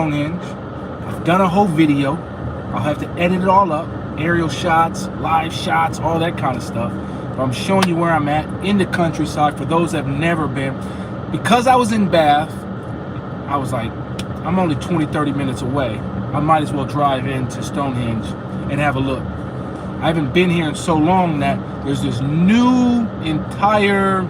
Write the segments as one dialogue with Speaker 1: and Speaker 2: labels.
Speaker 1: Stonehenge. I've done a whole video. I'll have to edit it all up. Aerial shots, live shots, all that kind of stuff. But I'm showing you where I'm at in the countryside for those that have never been. Because I was in Bath, I was like, I'm only 20-30 minutes away. I might as well drive into Stonehenge and have a look. I haven't been here in so long that there's this new entire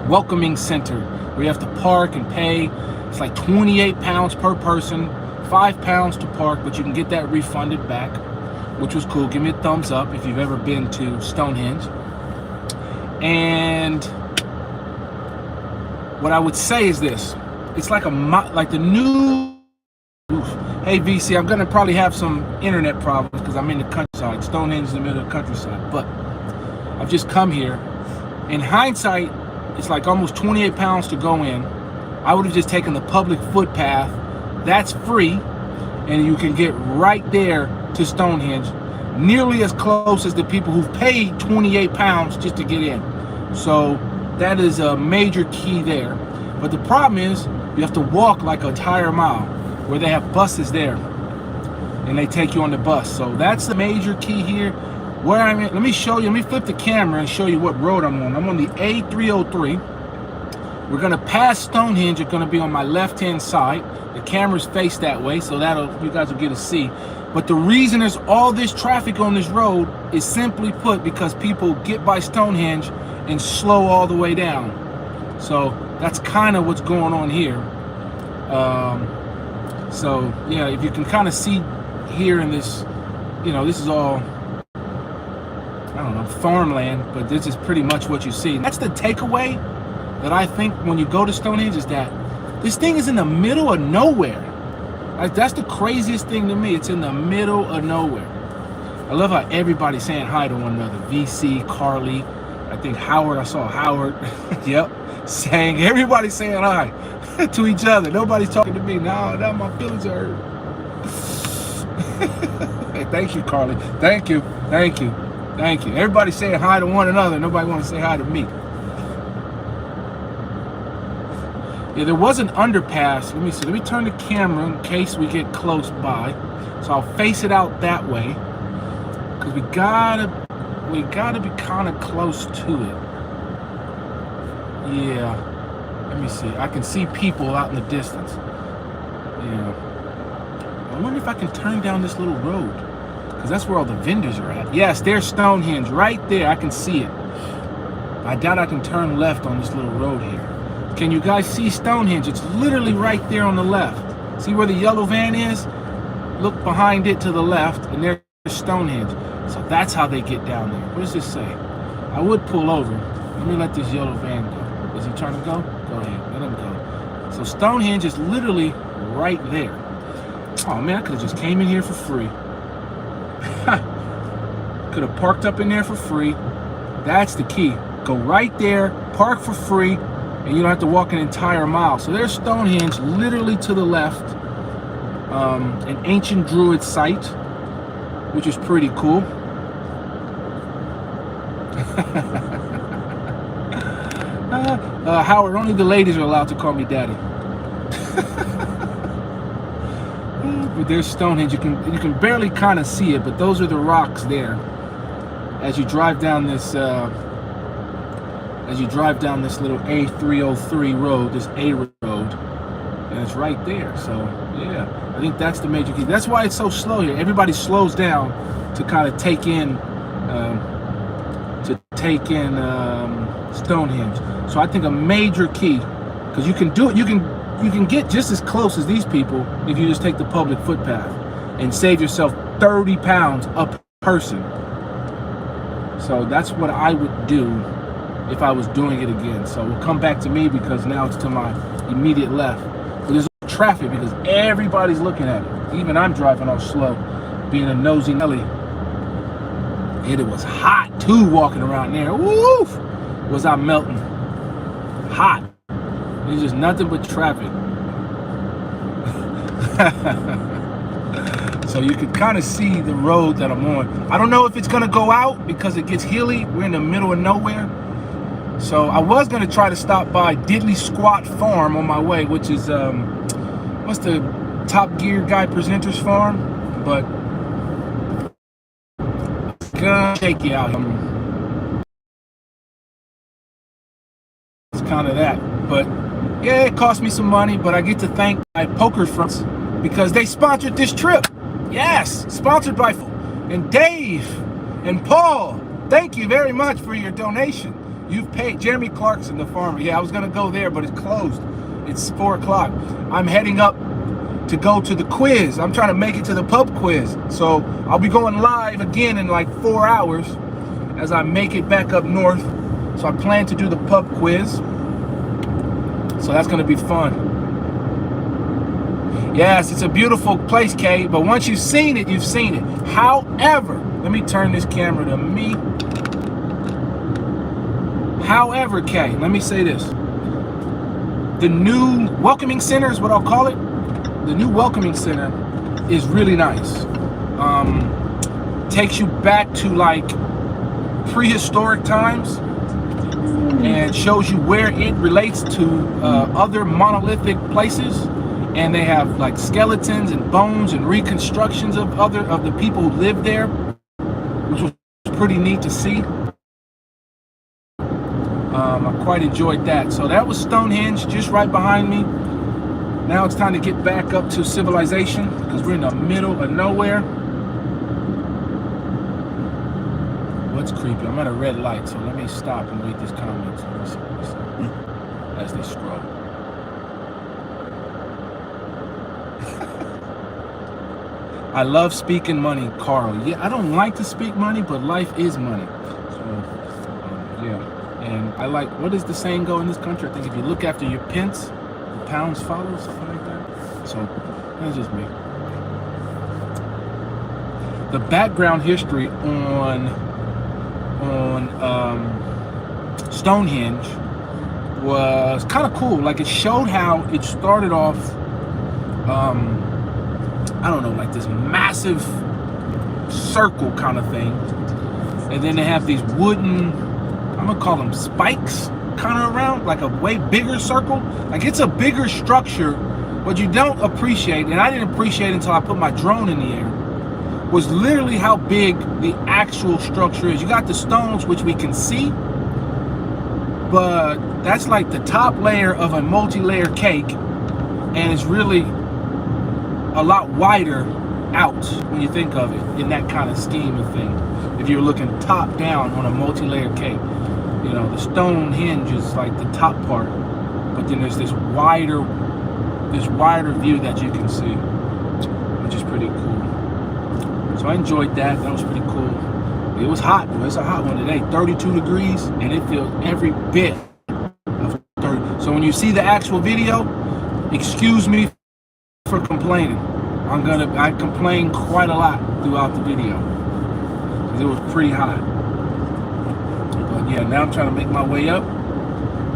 Speaker 1: welcoming center where you have to park and pay. It's like 28 pounds per person, 5 pounds to park, but you can get that refunded back, which was cool. Give me a thumbs up if you've ever been to Stonehenge. And what I would say is this: it's like the new. Hey VC, I'm gonna probably have some internet problems because I'm in the countryside. Stonehenge is in the middle of the countryside, but I've just come here. In hindsight, it's like almost 28 pounds to go in. I would have just taken the public footpath. That's free, and you can get right there to Stonehenge, nearly as close as the people who've paid 28 pounds just to get in. So that is a major key there. But the problem is you have to walk like an entire mile, where they have buses there and they take you on the bus. So that's the major key here. Where I'm at, let me show you, let me flip the camera and show you what road I'm on. I'm on the A303. We're gonna pass Stonehenge. It's gonna be on my left-hand side. The camera's faced that way, so you guys will get to see. But the reason there's all this traffic on this road is simply put because people get by Stonehenge and slow all the way down. So that's kind of what's going on here. So yeah, if you can kind of see here in this, this is all, I don't know, farmland, but this is pretty much what you see. That's the takeaway that I think when you go to Stonehenge, is that this thing is in the middle of nowhere. Like, that's the craziest thing to me. It's in the middle of nowhere. I love how everybody's saying hi to one another. VC, Carly, I think Howard, I saw Howard. Yep, everybody's saying hi to each other. Nobody's talking to me. Now my feelings are hurt. Hey, thank you, Carly. Thank you. Everybody's saying hi to one another. Nobody wants to say hi to me. Yeah, there was an underpass. Let me see. Let me turn the camera in case we get close by. So I'll face it out that way, because we gotta be kind of close to it. Yeah. Let me see. I can see people out in the distance. Yeah. I wonder if I can turn down this little road, because that's where all the vendors are at. Yes, there's Stonehenge right there. I can see it. I doubt I can turn left on this little road here. Can you guys see Stonehenge? It's literally right there on the left. See where the yellow van is? Look behind it to the left, and there's Stonehenge. So that's how they get down there. What does this say? I would pull over. Let me let this yellow van go. Is he trying to go? Go ahead, let him go. So Stonehenge is literally right there. Oh man, I could have just came in here for free. Could have parked up in there for free. That's the key. Go right there, park for free, and you don't have to walk an entire mile. So there's Stonehenge literally to the left. An ancient druid site, which is pretty cool. Howard, only the ladies are allowed to call me daddy. But there's Stonehenge. You can barely kind of see it, but those are the rocks there. As you drive down this little A303 road, this A road, and it's right there. So yeah, I think that's the major key. That's why it's so slow here. Everybody slows down to kind of take in Stonehenge. So I think a major key, because you can do it, you can get just as close as these people if you just take the public footpath and save yourself 30 pounds a person. So that's what I would do if I was doing it again. So we'll come back to me, because now it's to my immediate left. But there's traffic because everybody's looking at it. Even I'm driving all slow, being a nosy Nelly. And it was hot too walking around there. Woof! Was I melting? Hot. There's just nothing but traffic. So you can kind of see the road that I'm on. I don't know if it's gonna go out because it gets hilly. We're in the middle of nowhere. So I was gonna try to stop by Diddley Squat Farm on my way, which is what's the Top Gear Guy Presenters Farm, but gonna take you out. It's kind of that, but yeah, it cost me some money, but I get to thank my poker friends because they sponsored this trip. Yes, sponsored by and Dave and Paul. Thank you very much for your donation. You've paid. Jeremy Clarkson, the farmer. Yeah, I was gonna go there, but it's closed. It's 4 o'clock. I'm heading up to go to the quiz. I'm trying to make it to the pub quiz. So I'll be going live again in like 4 hours as I make it back up north. So I plan to do the pub quiz. So that's gonna be fun. Yes, it's a beautiful place, Kay, but once you've seen it, you've seen it. However, let me turn this camera to me. However, Kay, let me say this. The new welcoming center is what I'll call it. The new welcoming center is really nice. Takes you back to like prehistoric times and shows you where it relates to other monolithic places. And they have like skeletons and bones and reconstructions of the people who lived there, which was pretty neat to see. I quite enjoyed that. So that was Stonehenge, just right behind me. Now it's time to get back up to civilization because we're in the middle of nowhere. What's creepy? I'm at a red light, so let me stop and read these comments as they scroll. I love speaking money, Carl. Yeah, I don't like to speak money, but life is money. So, yeah. And I like, what does the saying go in this country? I think if you look after your pence, the pounds follow, something like that. So, that's just me. The background history on Stonehenge was kind of cool. Like, it showed how it started off, I don't know, like this massive circle kind of thing. And then they have these wooden, I'm gonna call them spikes, kind of around, like a way bigger circle. Like, it's a bigger structure. What you don't appreciate, and I didn't appreciate until I put my drone in the air, was literally how big the actual structure is. You got the stones, which we can see, but that's like the top layer of a multi-layer cake, and it's really a lot wider out when you think of it in that kind of scheme of thing. If you're looking top down on a multi-layer cake, you know, the Stonehenge is like the top part, but then there's this wider view that you can see, which is pretty cool. So I enjoyed that. That was pretty cool. It was hot. It's a hot one today, 32 degrees, and it feels every bit of 30. So when you see the actual video, excuse me for complaining. I complained quite a lot throughout the video because it was pretty hot. But yeah, now I'm trying to make my way up.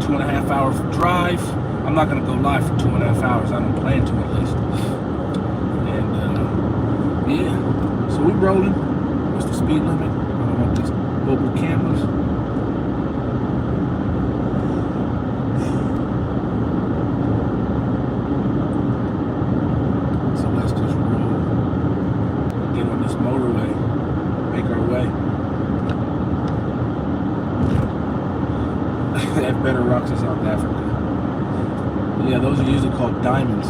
Speaker 1: 2.5 hour drive. I'm not gonna go live for 2.5 hours. I don't plan to, at least. And yeah, so we're rolling. What's the speed limit? I don't want these mobile cameras. Better rocks in South Africa. Yeah, those are usually called diamonds.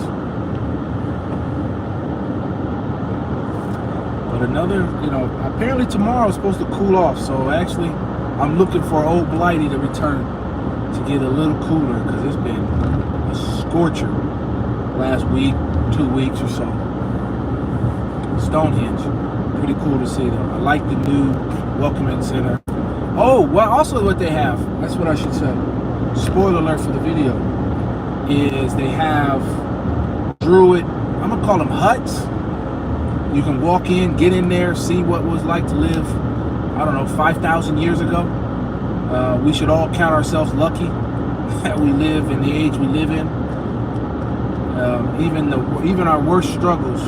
Speaker 1: But another, you know, apparently tomorrow is supposed to cool off. So actually, I'm looking for Old Blighty to return to get a little cooler because it's been a scorcher last week, 2 weeks or so. Stonehenge, pretty cool to see though. I like the new welcoming center. Oh, well, also what they have, that's what I should say. Spoiler alert for the video, is they have Druid, I'm gonna call them huts. You can walk in, get in there, see what it was like to live, I don't know, 5,000 years ago. We should all count ourselves lucky that we live in the age we live in. Even our worst struggles,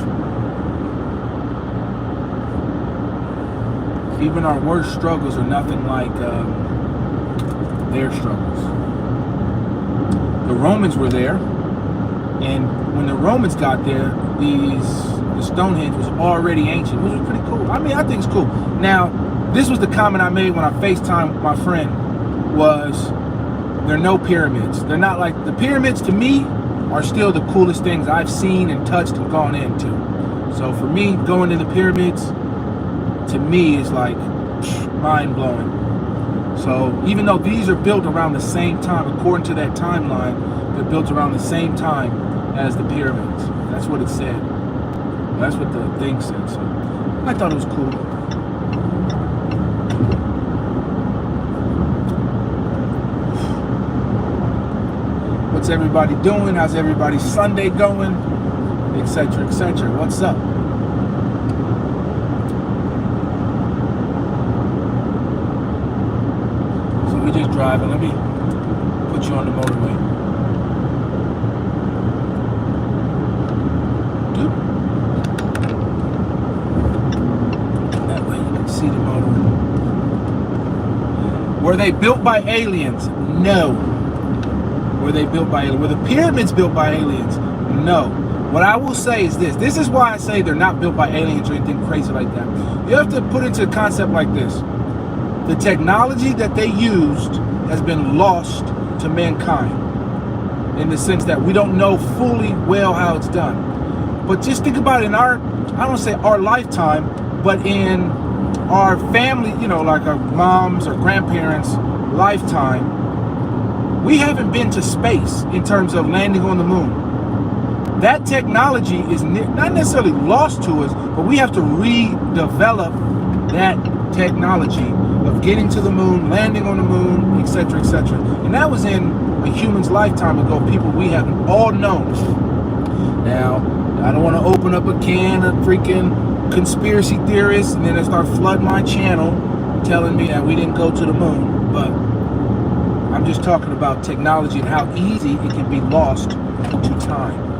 Speaker 1: are nothing like their struggles. The Romans were there, And when the Romans got there, the Stonehenge was already ancient, which was pretty cool. I mean, I think it's cool. Now, this was the comment I made when I FaceTimed my friend, was there are no pyramids. They're not like, the pyramids to me are still the coolest things I've seen and touched and gone into. So for me, going to the pyramids, to me, is like mind-blowing. So even though these are built around the same time, according to that timeline, they're built around the same time as the pyramids. That's what it said. That's what the thing said. So I thought it was cool. What's everybody doing? How's everybody's Sunday going? Etc. etc. What's up? So we just driving. Let me put you on the motorway. That way you can see the motorway. Were they built by aliens? No. Were they built by aliens? Were the pyramids built by aliens? No. What I will say is this. This is why I say they're not built by aliens or anything crazy like that. You have to put into a concept like this. The technology that they used has been lost to mankind, in the sense that we don't know fully well how it's done. But just think about it in our, I don't want to say our lifetime, but in our family, you know, like our moms or grandparents' lifetime, we haven't been to space in terms of landing on the moon. That technology is not necessarily lost to us, but we have to redevelop that technology of getting to the moon, landing on the moon, etc., etc. And that was in a human's lifetime ago, people we haven't all known. Now, I don't want to open up a can of freaking conspiracy theorists and then they start flooding my channel telling me that we didn't go to the moon, but I'm just talking about technology and how easy it can be lost to time.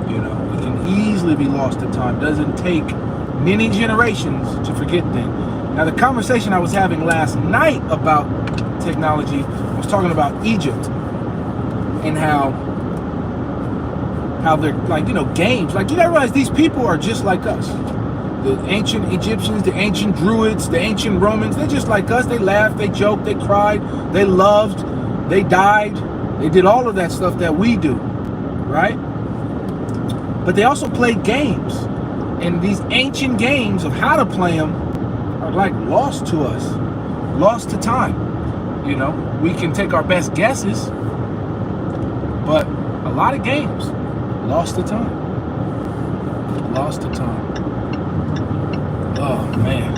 Speaker 1: You know, it can easily be lost to time. Doesn't take many generations to forget things. Now, the conversation I was having last night about technology, I was talking about Egypt and how they're like, you know, games. Like, you gotta realize these people are just like us. The ancient Egyptians, the ancient Druids, the ancient Romans, they're just like us. They laughed, they joked, they cried, they loved, they died. They did all of that stuff that we do, right? But they also played games. And these ancient games of how to play them are like lost to us, lost to time. You know, we can take our best guesses, but a lot of games lost to time. Lost to time. Oh, man.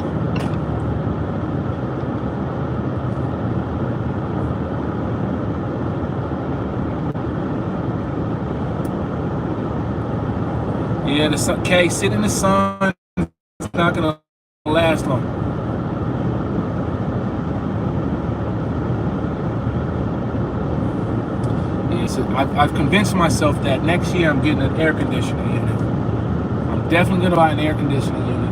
Speaker 1: Yeah, the sun, Kay, sit in the sun. It's not going to last long. Yeah, so I've convinced myself that next year I'm getting an air conditioning unit. I'm definitely going to buy an air conditioning unit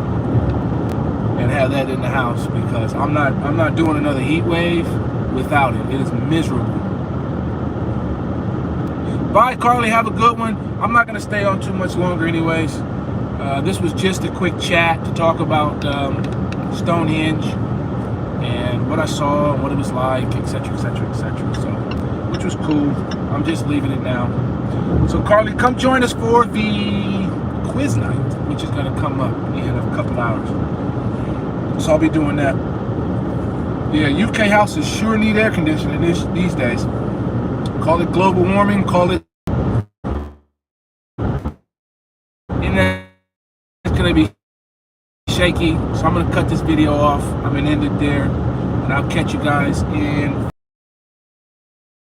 Speaker 1: and have that in the house, because I'm not doing another heat wave without it. It is miserable. Bye, Carly. Have a good one. I'm not going to stay on too much longer anyways. This was just a quick chat to talk about Stonehenge and what I saw and what it was like, etc., etc., etc. So, which was cool. I'm just leaving it now. So, Carly, come join us for the quiz night, which is going to come up in a couple hours. So I'll be doing that. Yeah, UK houses sure need air conditioning these days. Call it global warming, call it, and it's gonna be shaky. So I'm gonna cut this video off. I'm gonna end it there, and I'll catch you guys in